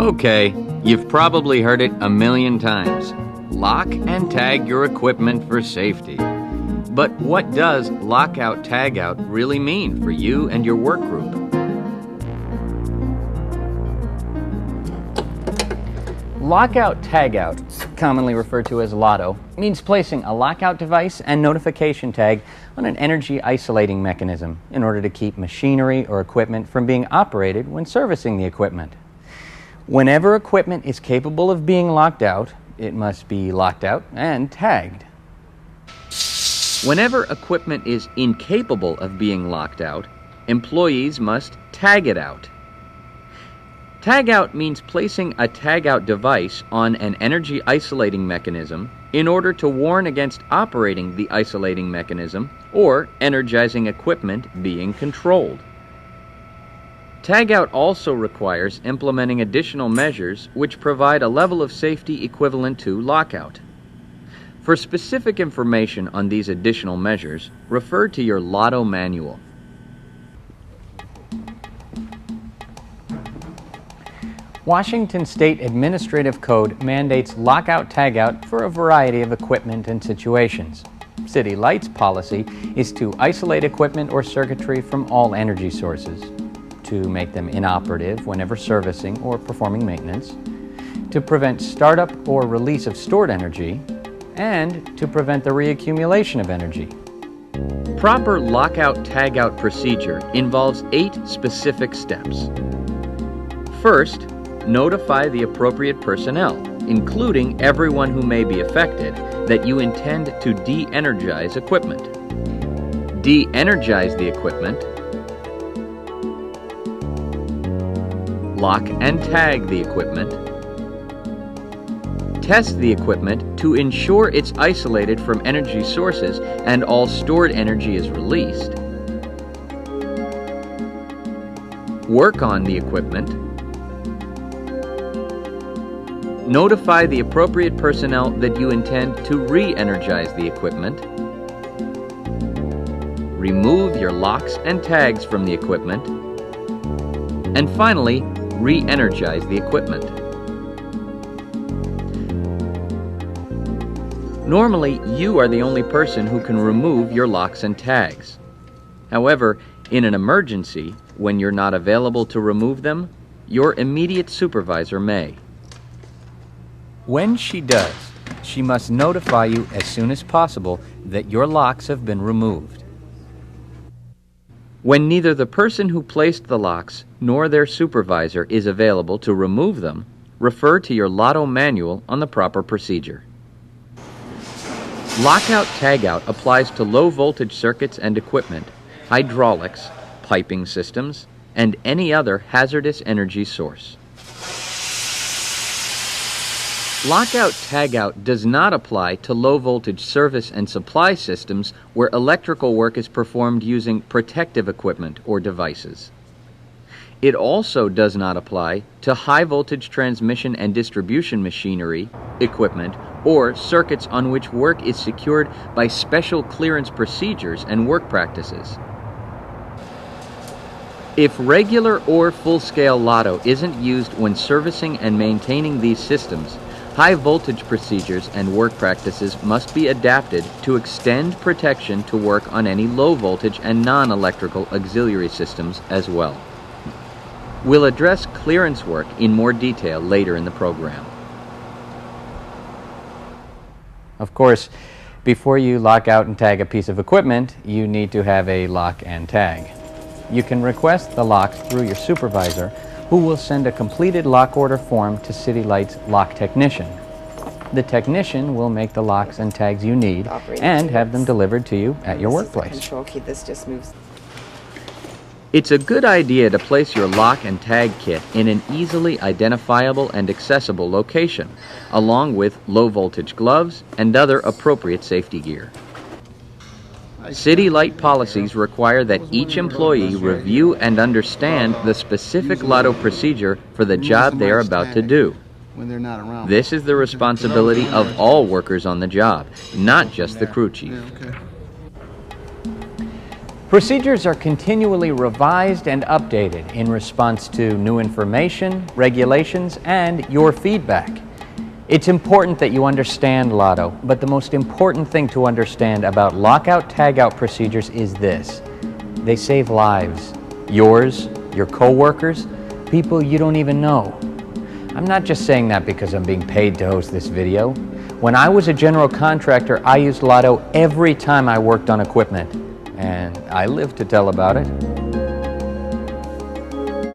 Okay, you've probably heard it a million times. Lock and tag your equipment for safety. But what does lockout-tagout really mean for you and your work group? Lockout-tagout, commonly referred to as LOTO, means placing a lockout device and notification tag on an energy isolating mechanism in order to keep machinery or equipment from being operated when servicing the equipment. Whenever equipment is capable of being locked out, it must be locked out and tagged. Whenever equipment is incapable of being locked out, employees must tag it out. Tag out means placing a tag out device on an energy isolating mechanism in order to warn against operating the isolating mechanism or energizing equipment being controlled. Tag out also requires implementing additional measures which provide a level of safety equivalent to lockout. For specific information on these additional measures, refer to your LOTO manual. Washington State Administrative Code mandates lockout-tagout for a variety of equipment and situations. City Light's policy is to isolate equipment or circuitry from all energy sources, to make them inoperative whenever servicing or performing maintenance, to prevent startup or release of stored energy, and to prevent the reaccumulation of energy. Proper lockout-tagout procedure involves 8 specific steps. First, notify the appropriate personnel, including everyone who may be affected, that you intend to de-energize equipment. De-energize the equipment. Lock and tag the equipment. Test the equipment to ensure it's isolated from energy sources and all stored energy is released. Work on the equipment. Notify the appropriate personnel that you intend to re-energize the equipment. Remove your locks and tags from the equipment. And finally, re-energize the equipment. Normally, you are the only person who can remove your locks and tags. However, in an emergency, when you're not available to remove them, your immediate supervisor may. When she does, she must notify you as soon as possible that your locks have been removed. When neither the person who placed the locks nor their supervisor is available to remove them, refer to your LOTO manual on the proper procedure. Lockout-tagout applies to low-voltage circuits and equipment, hydraulics, piping systems, and any other hazardous energy source. Lockout-tagout does not apply to low-voltage service and supply systems where electrical work is performed using protective equipment or devices. It also does not apply to high-voltage transmission and distribution machinery, equipment, or circuits on which work is secured by special clearance procedures and work practices. If regular or full-scale LOTO isn't used when servicing and maintaining these systems, high-voltage procedures and work practices must be adapted to extend protection to work on any low-voltage and non-electrical auxiliary systems as well. We'll address clearance work in more detail later in the program. Of course, before you lock out and tag a piece of equipment, you need to have a lock and tag. You can request the locks through your supervisor, who will send a completed lock order form to City Light's lock technician. The technician will make the locks and tags you need and have them delivered to you at your workplace. Control key. This just moves. It's a good idea to place your lock and tag kit in an easily identifiable and accessible location, along with low-voltage gloves and other appropriate safety gear. City Light policies require that each employee review and understand the specific LOTO procedure for the job they are about to do. This is the responsibility of all workers on the job, not just the crew chief. Procedures are continually revised and updated in response to new information, regulations, and your feedback. It's important that you understand LOTO, but the most important thing to understand about lockout-tagout procedures is this: they save lives. Yours, your coworkers, people you don't even know. I'm not just saying that because I'm being paid to host this video. When I was a general contractor, I used LOTO every time I worked on equipment, and I live to tell about it.